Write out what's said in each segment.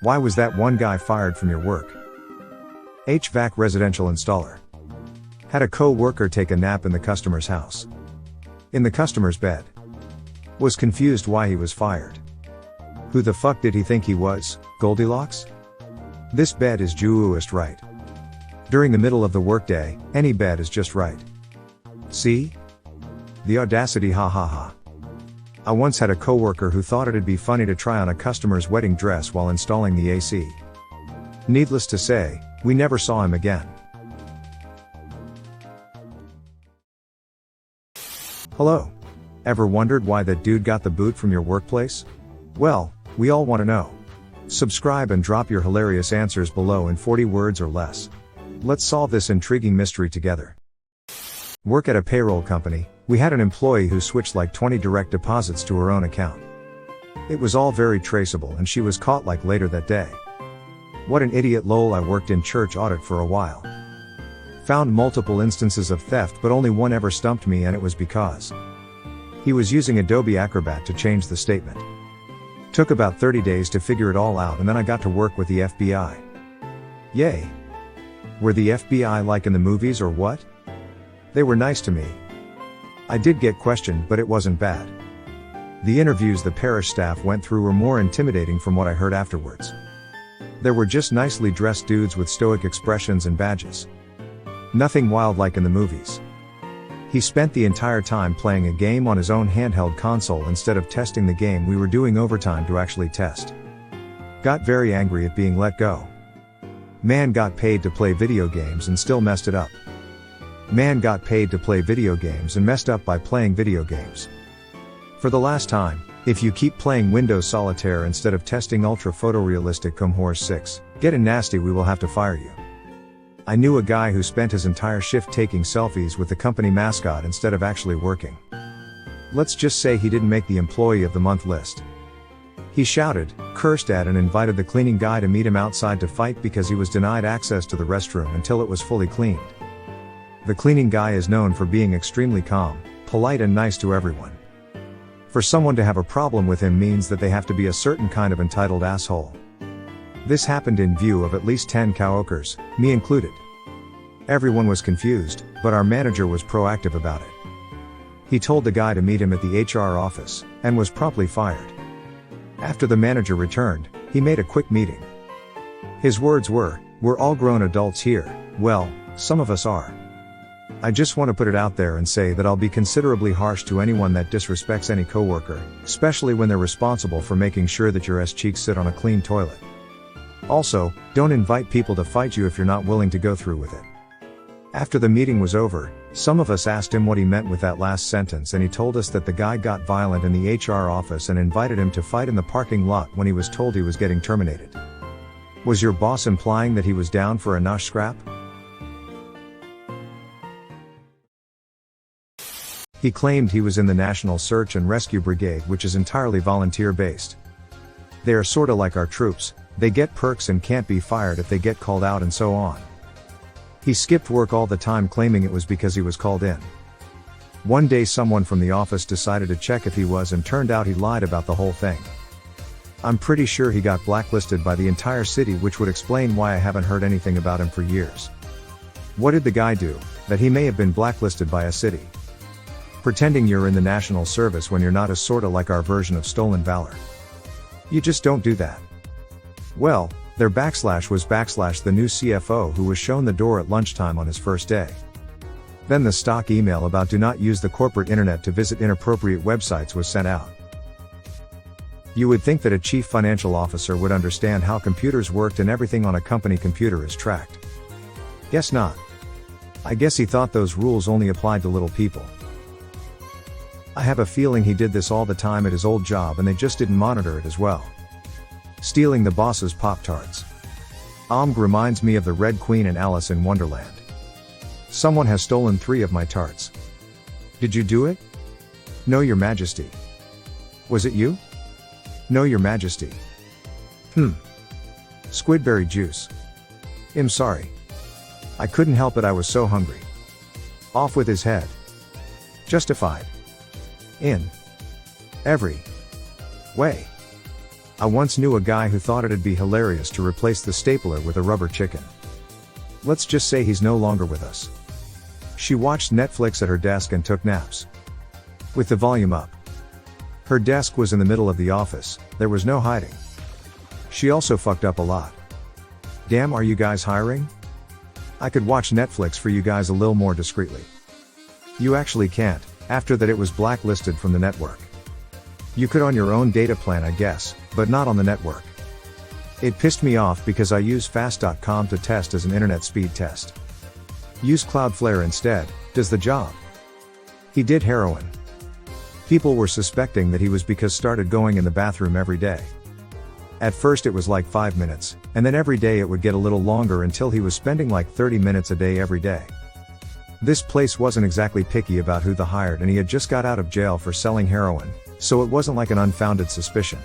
Why was that one guy fired from your work? HVAC residential installer. Had a co-worker take a nap in the customer's house. In the customer's bed. Was confused why he was fired. Who the fuck did he think he was, Goldilocks? This bed is just right. During the middle of the workday, any bed is just right. See? The audacity, ha ha ha. I once had a coworker who thought it'd be funny to try on a customer's wedding dress while installing the AC. Needless to say, we never saw him again. Hello. Ever wondered why that dude got the boot from your workplace? Well, we all want to know. Subscribe and drop your hilarious answers below in 40 words or less. Let's solve this intriguing mystery together. Work at a payroll company, we had an employee who switched like 20 direct deposits to her own account. It was all very traceable and she was caught like later that day. What an idiot, lol. I worked in church audit for a while. Found multiple instances of theft, but only one ever stumped me, and it was because he was using Adobe Acrobat to change the statement. Took about 30 days to figure it all out, and then I got to work with the FBI. Yay. Were the FBI like in the movies or what? They were nice to me. I did get questioned, but it wasn't bad. The interviews the parish staff went through were more intimidating from what I heard afterwards. There were just nicely dressed dudes with stoic expressions and badges. Nothing wild like in the movies. He spent the entire time playing a game on his own handheld console instead of testing the game we were doing overtime to actually test. Got very angry at being let go. Man got paid to play video games and still messed it up. Man got paid to play video games and messed up by playing video games. For the last time, if you keep playing Windows Solitaire instead of testing ultra photorealistic Commodore 6, getting nasty, we will have to fire you. I knew a guy who spent his entire shift taking selfies with the company mascot instead of actually working. Let's just say he didn't make the employee of the month list. He shouted, cursed at, and invited the cleaning guy to meet him outside to fight because he was denied access to the restroom until it was fully cleaned. The cleaning guy is known for being extremely calm, polite, and nice to everyone. For someone to have a problem with him means that they have to be a certain kind of entitled asshole. This happened in view of at least 10 coworkers, me included. Everyone was confused, but our manager was proactive about it. He told the guy to meet him at the HR office, and was promptly fired. After the manager returned, he made a quick meeting. His words were, "We're all grown adults here, well, some of us are. I just want to put it out there and say that I'll be considerably harsh to anyone that disrespects any coworker, especially when they're responsible for making sure that your cheeks sit on a clean toilet. Also, don't invite people to fight you if you're not willing to go through with it." After the meeting was over, some of us asked him what he meant with that last sentence, and he told us that the guy got violent in the HR office and invited him to fight in the parking lot when he was told he was getting terminated. Was your boss implying that he was down for a nosh scrap? He claimed he was in the National Search and Rescue Brigade, which is entirely volunteer-based. They are sorta like our troops, they get perks and can't be fired if they get called out and so on. He skipped work all the time, claiming it was because he was called in. One day someone from the office decided to check if he was, and turned out he lied about the whole thing. I'm pretty sure he got blacklisted by the entire city, which would explain why I haven't heard anything about him for years. What did the guy do, that he may have been blacklisted by a city? Pretending you're in the national service when you're not is sorta like our version of stolen valor. You just don't do that. Well, their was the new CFO who was shown the door at lunchtime on his first day. Then the stock email about do not use the corporate internet to visit inappropriate websites was sent out. You would think that a chief financial officer would understand how computers worked and everything on a company computer is tracked. Guess not. I guess he thought those rules only applied to little people. I have a feeling he did this all the time at his old job and they just didn't monitor it as well. Stealing the boss's Pop-Tarts. Reminds me of the Red Queen and Alice in Wonderland. Someone has stolen 3 of my tarts. Did you do it? No, Your Majesty. Was it you? No, Your Majesty. Squidberry juice. I'm sorry. I couldn't help it, I was so hungry. Off with his head. Justified. In every way. I once knew a guy who thought it'd be hilarious to replace the stapler with a rubber chicken. Let's just say he's no longer with us. She watched Netflix at her desk and took naps with the volume up. Her desk was in the middle of the office, there was no hiding. She also fucked up a lot. Damn, are you guys hiring? I could watch Netflix for you guys a little more discreetly. You actually can't, after that it was blacklisted from the network. You could on your own data plan I guess, but not on the network. It pissed me off because I use fast.com to test as an internet speed test. Use Cloudflare instead, does the job. He did heroin. People were suspecting that he was because started going in the bathroom every day. At first it was like 5 minutes, and then every day it would get a little longer until he was spending like 30 minutes a day every day. This place wasn't exactly picky about who they hired and he had just got out of jail for selling heroin, so it wasn't like an unfounded suspicion.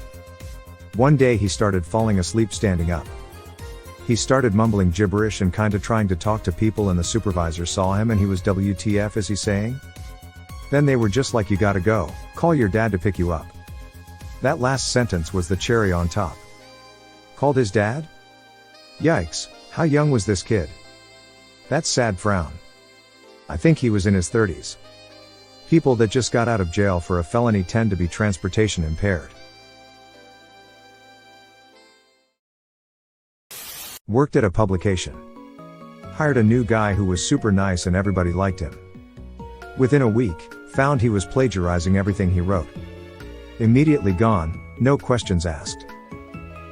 One day he started falling asleep standing up. He started mumbling gibberish and kinda trying to talk to people and the supervisor saw him and he was WTF is he saying? Then they were just like you gotta go, call your dad to pick you up. That last sentence was the cherry on top. Called his dad? Yikes, how young was this kid? That sad frown. I think he was in his 30s. People that just got out of jail for a felony tend to be transportation impaired. Worked at a publication. Hired a new guy who was super nice and everybody liked him. Within a week, found he was plagiarizing everything he wrote. Immediately gone, no questions asked.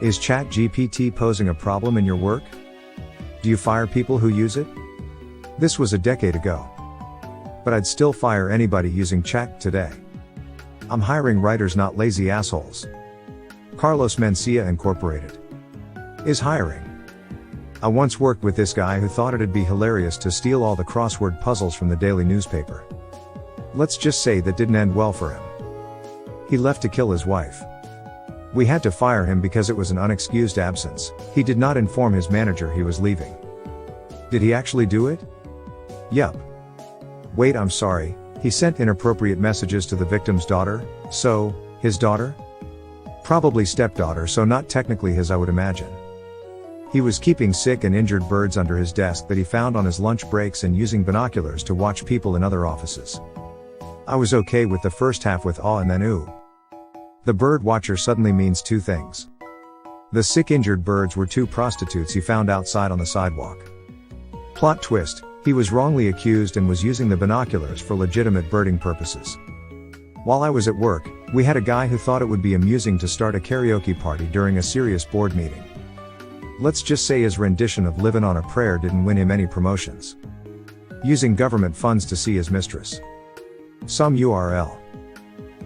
Is ChatGPT posing a problem in your work? Do you fire people who use it? This was a decade ago. But I'd still fire anybody using Chat today. I'm hiring writers, not lazy assholes. Carlos Mencia Incorporated is hiring. I once worked with this guy who thought it'd be hilarious to steal all the crossword puzzles from the daily newspaper. Let's just say that didn't end well for him. He left to kill his wife. We had to fire him because it was an unexcused absence. He did not inform his manager he was leaving. Did he actually do it? Yup. Wait, I'm sorry, he sent inappropriate messages to the victim's daughter, so, his daughter? Probably stepdaughter, so not technically his, I would imagine. He was keeping sick and injured birds under his desk that he found on his lunch breaks and using binoculars to watch people in other offices. I was okay with the first half with awe and then ooh. The bird watcher suddenly means two things. The sick injured birds were two prostitutes he found outside on the sidewalk. Plot twist, he was wrongly accused and was using the binoculars for legitimate birding purposes. While I was at work, we had a guy who thought it would be amusing to start a karaoke party during a serious board meeting. Let's just say his rendition of Livin' on a Prayer didn't win him any promotions. Using government funds to see his mistress. Some URL.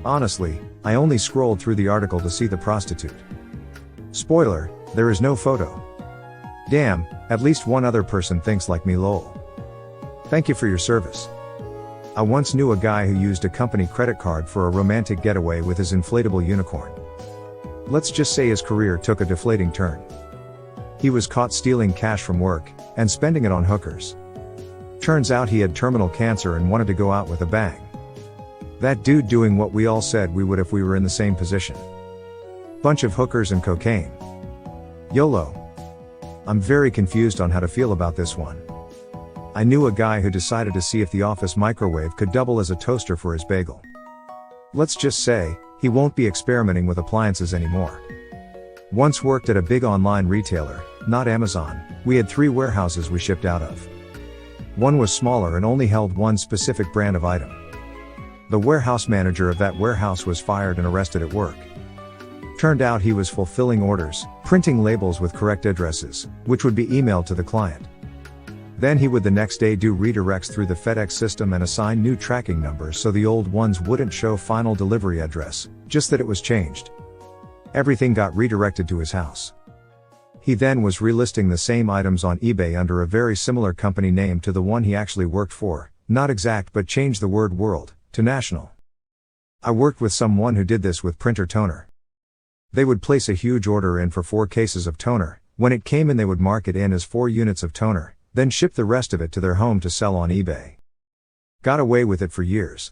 Honestly, I only scrolled through the article to see the prostitute. Spoiler, there is no photo. Damn, at least one other person thinks like me lol. Thank you for your service. I once knew a guy who used a company credit card for a romantic getaway with his inflatable unicorn. Let's just say his career took a deflating turn. He was caught stealing cash from work, and spending it on hookers. Turns out he had terminal cancer and wanted to go out with a bang. That dude doing what we all said we would if we were in the same position. Bunch of hookers and cocaine. YOLO. I'm very confused on how to feel about this one. I knew a guy who decided to see if the office microwave could double as a toaster for his bagel. Let's just say, he won't be experimenting with appliances anymore. Once worked at a big online retailer, not Amazon. We had 3 warehouses we shipped out of. One was smaller and only held one specific brand of item. The warehouse manager of that warehouse was fired and arrested at work. Turned out he was fulfilling orders, printing labels with correct addresses, which would be emailed to the client. Then he would the next day do redirects through the FedEx system and assign new tracking numbers so the old ones wouldn't show final delivery address, just that it was changed. Everything got redirected to his house. He then was relisting the same items on eBay under a very similar company name to the one he actually worked for, not exact but changed the word world to national. I worked with someone who did this with printer toner. They would place a huge order in for 4 cases of toner. When it came in they would mark it in as 4 units of toner, then ship the rest of it to their home to sell on eBay. Got away with it for years.